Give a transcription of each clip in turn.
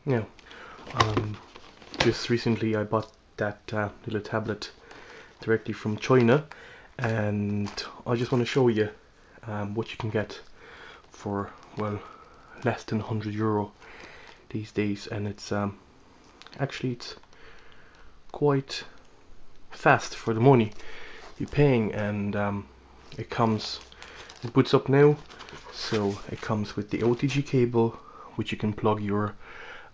Now, just recently I bought that little tablet directly from China, and I just want to show you what you can get for, well, less than €100 these days, and it's actually it's quite fast for the money you're paying, and it boots up now. So it comes with the OTG cable, which you can plug your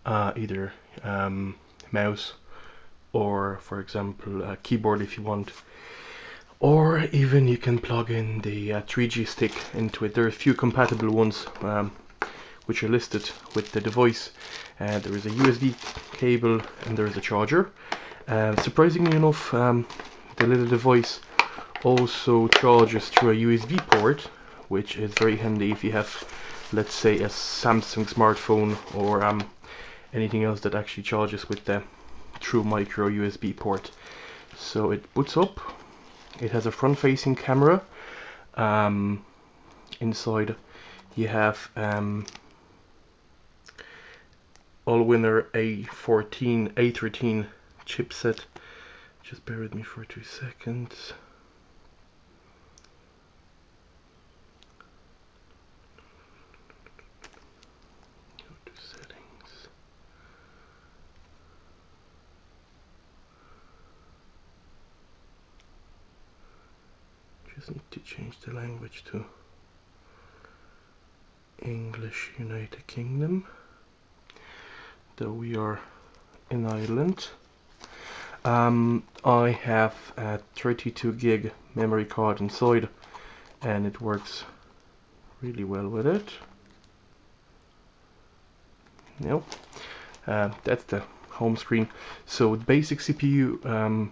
either mouse or, for example, a keyboard if you want, or even you can plug in the 3G stick into it. There are a few compatible ones which are listed with the device. There is a USB cable and there is a charger. Surprisingly enough, the little device also charges through a USB port, which is very handy if you have, let's say, a Samsung smartphone or anything else that actually charges with the true micro USB port. So it boots up. It has a front-facing camera. Inside you have Allwinner A13 chipset. Just bear with me for 2 seconds. Go to settings. Just need to change the language to English United Kingdom, though we are in Ireland. I have a 32 gig memory card inside, and it works really well with it. Now, that's the home screen. So basic CPU,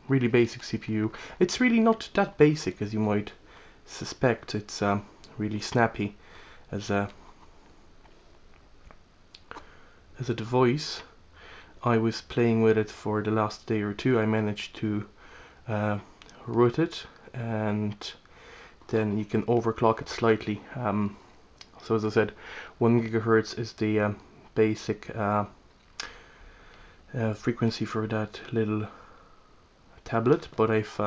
really basic CPU. It's really not that basic as you might suspect. It's really snappy as a device. I was playing with it for the last day or two. I managed to root it, and then you can overclock it slightly. So as I said, 1 GHz is the basic frequency for that little tablet, but I've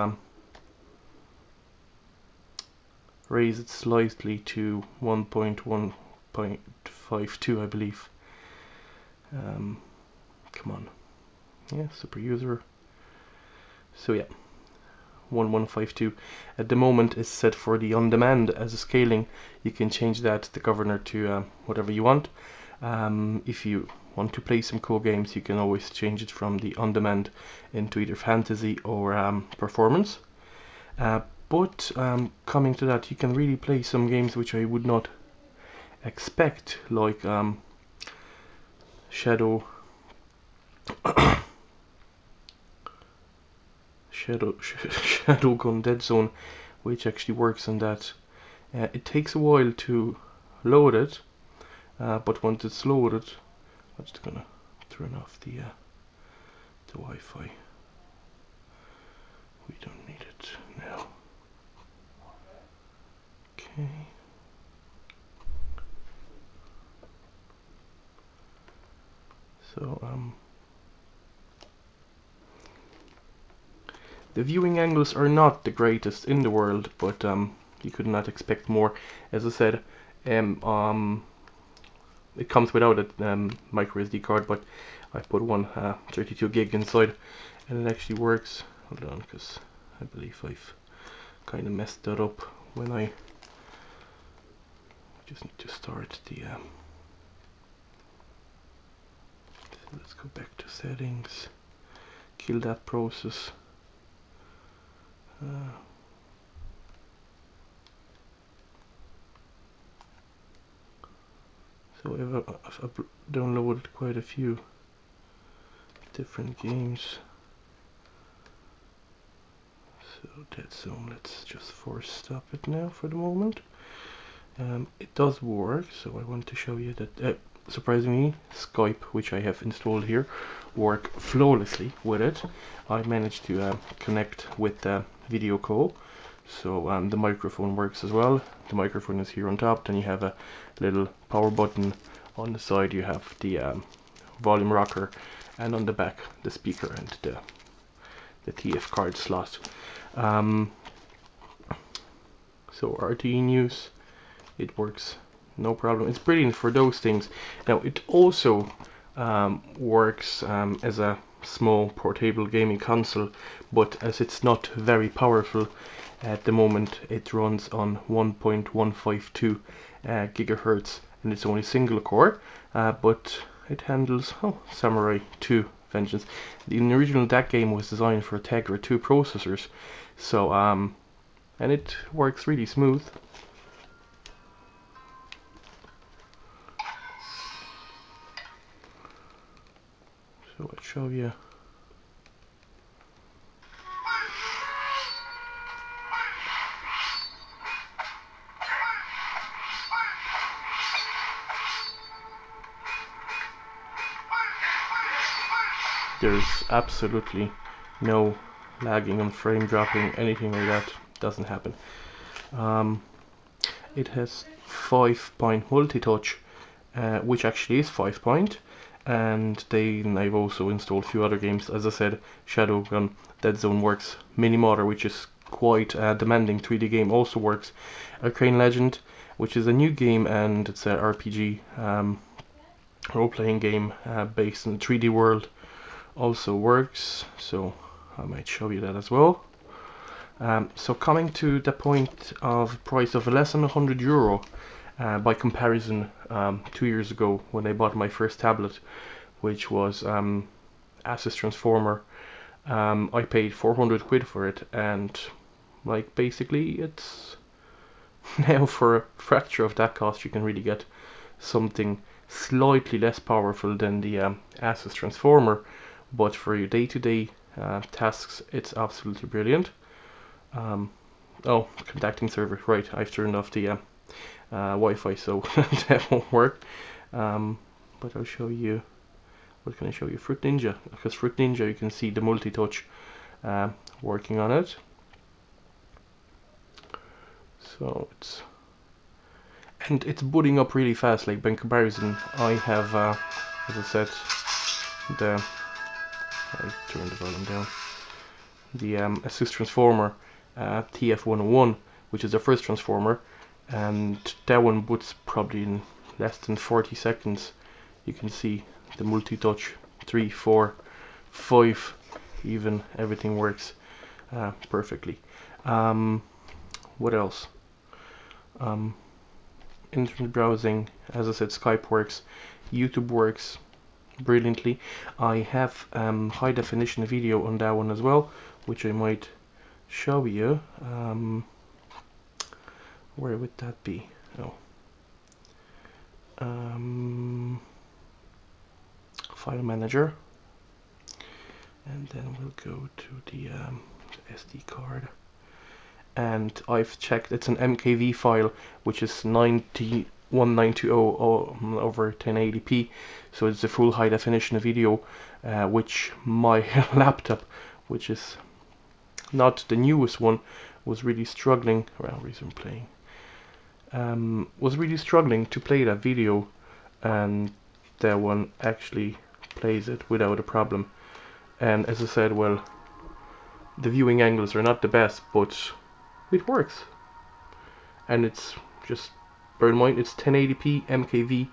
raised it slightly to 1.1.52, I believe. Come on, yeah, super user. So yeah, 1152 at the moment is set for the on-demand. As a scaling, you can change that, the governor, to whatever you want. If you want to play some cool games, you can always change it from the on-demand into either fantasy or performance. But coming to that, you can really play some games which I would not expect, like Shadow Gun Dead Zone, which actually works on that. It takes a while to load it, but once it's loaded, I'm just gonna turn off the Wi-Fi. We don't need it now. Okay. So the viewing angles are not the greatest in the world, but you could not expect more. As I said, it comes without a micro SD card, but I put one 32 gig inside, and it actually works. Hold on, because I believe I've kind of messed that up when I just need to start the so let's go back to settings, kill that process. So I've downloaded quite a few different games. So Dead Zone, let's just force stop it now for the moment. It does work, so I want to show you that surprisingly, Skype, which I have installed here, work flawlessly with it. I managed to connect with the video call, so the microphone works as well. The microphone is here on top, then you have a little power button on the side. You have the volume rocker, and on the back the speaker and the TF card slot. So RT in use, it works no problem. It's brilliant for those things. Now it also works as a small portable gaming console, but as it's not very powerful at the moment, it runs on 1.152 gigahertz, and it's only single core, but it handles Samurai 2 Vengeance. The original that game was designed for Tegra 2 processors, so and it works really smooth. So I'll show you. There's absolutely no lagging and frame dropping, anything like that doesn't happen. It has 5-point multi-touch, which actually is 5-point, and I've also installed a few other games. As I said, Shadowgun, Dead Zone works. Minimotor, which is quite a demanding 3D game, also works. Arcane Legend, which is a new game, and it's an RPG role-playing game based in the 3D world, also works. So I might show you that as well. So coming to the point of price of less than €100 by comparison, 2 years ago when I bought my first tablet, which was Asus Transformer, I paid 400 quid for it, and like basically it's now for a fraction of that cost you can really get something slightly less powerful than the Asus Transformer, but for your day-to-day tasks it's absolutely brilliant. Oh, contacting server, right, I've turned off the Wi-Fi, so that won't work. But I'll show you, what can I show you? Fruit Ninja, because Fruit Ninja, you can see the multi-touch working on it. So it's booting up really fast. Like by comparison, I have, as I said, I turn the volume down. The Asus Transformer TF101, which is the first Transformer, and that one boots probably in less than 40 seconds. You can see the multi-touch, 3, 4, 5, even, everything works perfectly. What else? Internet browsing, as I said, Skype works, YouTube works brilliantly. I have high definition video on that one as well, which I might show you. Where would that be? Oh, file manager, and then we'll go to the SD card, and I've checked, it's an MKV file, which is 1920 over 1080p, so it's a full high definition video, which my laptop, which is not the newest one, was really struggling. Well, resume playing. Was really struggling to play that video, and that one actually plays it without a problem. And as I said, well, the viewing angles are not the best, but it works. And it's just, bear in mind, it's 1080p MKV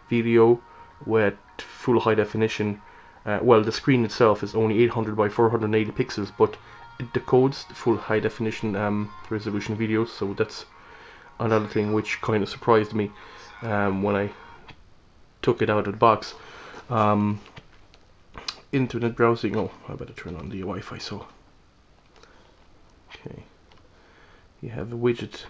video with full high definition. Well, the screen itself is only 800 by 480 pixels, but it decodes the full high definition resolution videos, so that's another thing which kind of surprised me when I took it out of the box. Internet browsing, oh, I better turn on the Wi-Fi. So okay, you have a widget